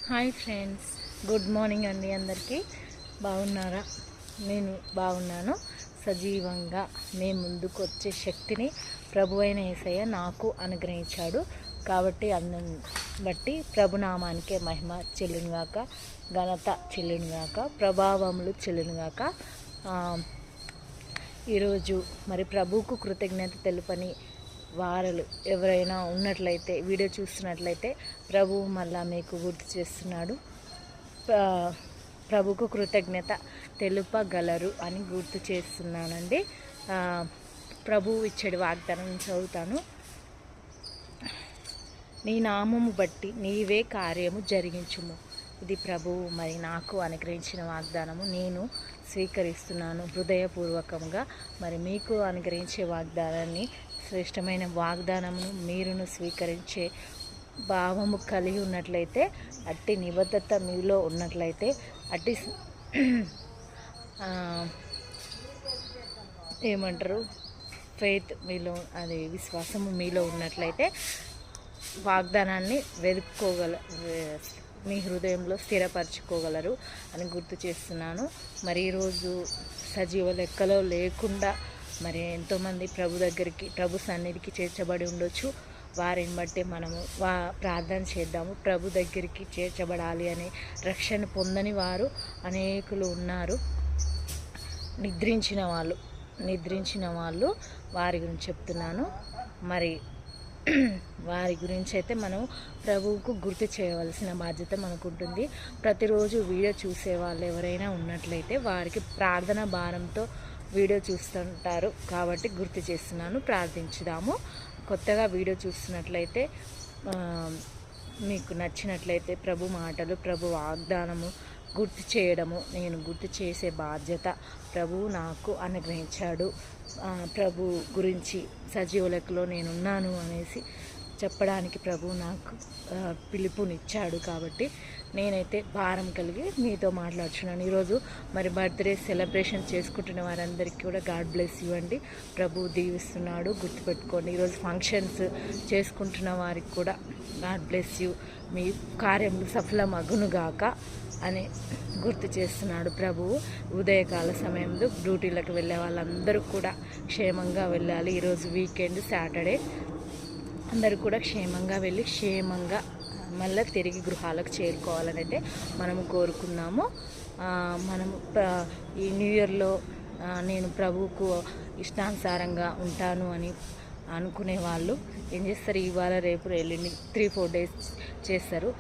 Hi friends, good morning అండి. అందరికీ బాగున్నారా? నేను బాగున్నాను. సజీవంగా మీ ముందుకు వచ్చే శక్తిని ప్రభు అయిన యేసయ్య నాకు అనుగ్రహించాడు. కాబట్టి అందరిని బట్టి ప్రభునామానికే మహిమ చెల్లునుగాక, ఘనత చెల్లునుగాక, ప్రభావములు చెల్లునుగాక. ఈరోజు మరి ప్రభువుకు కృతజ్ఞత తెలుపని వారలు ఎవరైనా ఉన్నట్లయితే, వీడియో చూస్తున్నట్లయితే ప్రభువు మళ్ళా మీకు గుర్తు చేస్తున్నాడు. ప్రభుకు కృతజ్ఞత తెలుపగలరు అని గుర్తు చేస్తున్నానండి. ప్రభువు ఇచ్చడి వాగ్దానం చదువుతాను. నీ నామము బట్టి నీవే కార్యము జరిగించుము. ఇది ప్రభువు మరి నాకు అనుగ్రహించిన వాగ్దానము. నేను స్వీకరిస్తున్నాను హృదయపూర్వకంగా. మరి మీకు అనుగ్రహించే వాగ్దానాన్ని, శ్రేష్టమైన వాగ్దానమును మీరును స్వీకరించే భావము కలిగి ఉన్నట్లయితే, అట్టి నిబద్ధత మీలో ఉన్నట్లయితే, అట్టి ఏమంటారు ఫెయిత్ మీలో, అది విశ్వాసము మీలో ఉన్నట్లయితే వాగ్దానాన్ని మీ హృదయంలో స్థిరపరచుకోగలరు అని గుర్తు చేస్తున్నాను. మరి ఈరోజు సజీవ లెక్కలో లేకుండా మరి ఎంతోమంది ప్రభు దగ్గరికి, ప్రభు సన్నిధికి చేర్చబడి ఉండొచ్చు. వారిని బట్టి మనము ప్రార్థన చేద్దాము. ప్రభు దగ్గరికి చేర్చబడాలి అని, రక్షణ పొందని వారు అనేకులు ఉన్నారు. నిద్రించిన వాళ్ళు వారి గురించి చెప్తున్నాను. మరి వారి గురించి అయితే మనం ప్రభువుకు గుర్తు చేయవలసిన బాధ్యత మనకు ఉంటుంది. ప్రతిరోజు వీడియో చూసే వాళ్ళు ఎవరైనా ఉన్నట్లయితే వారికి ప్రార్థన భారంతో వీడియో చూస్తుంటారు కాబట్టి గుర్తు చేస్తున్నాను. ప్రార్థించుదాము. కొత్తగా వీడియో చూస్తున్నట్లయితే, మీకు నచ్చినట్లయితే ప్రభు మాటలు, ప్రభు వాగ్దానము గుర్తు చేయడము, నేను గుర్తు చేసే బాధ్యత ప్రభువు నాకు అనుగ్రహించాడు. ప్రభు గురించి సజీవ లెక్కలో నేనున్నాను అనేసి చెప్పడానికి ప్రభు నాకు పిలుపునిచ్చాడు. కాబట్టి నేనైతే భారం కలిగి మీతో మాట్లాడుతున్నాను. ఈరోజు మరి బర్త్డే సెలబ్రేషన్ చేసుకుంటున్న వారందరికీ కూడా గాడ్ బ్లెస్ యూ అండి. ప్రభు దీవిస్తున్నాడు, గుర్తుపెట్టుకోండి. ఈరోజు ఫంక్షన్స్ చేసుకుంటున్న వారికి కూడా గాడ్ బ్లెస్ యూ, మీ కార్యములు సఫలమగునుగాక అని గుర్తు చేస్తున్నాడు ప్రభువు. ఉదయకాల సమయంలో డ్యూటీలకు వెళ్ళే వాళ్ళందరూ కూడా క్షేమంగా వెళ్ళాలి. ఈరోజు వీకెండ్, సాటర్డే, అందరూ కూడా క్షేమంగా వెళ్ళి క్షేమంగా మళ్ళీ తిరిగి గృహాలకు చేరుకోవాలని అయితే మనము కోరుకున్నాము. మనము ఈ న్యూ ఇయర్లో నేను ప్రభువుకు ఇష్టానుసారంగా ఉంటాను అని అనుకునే వాళ్ళు ఏం చేస్తారు, ఇవాళ రేపు ఎల్లుండి 3-4 డేస్ చేస్తారు.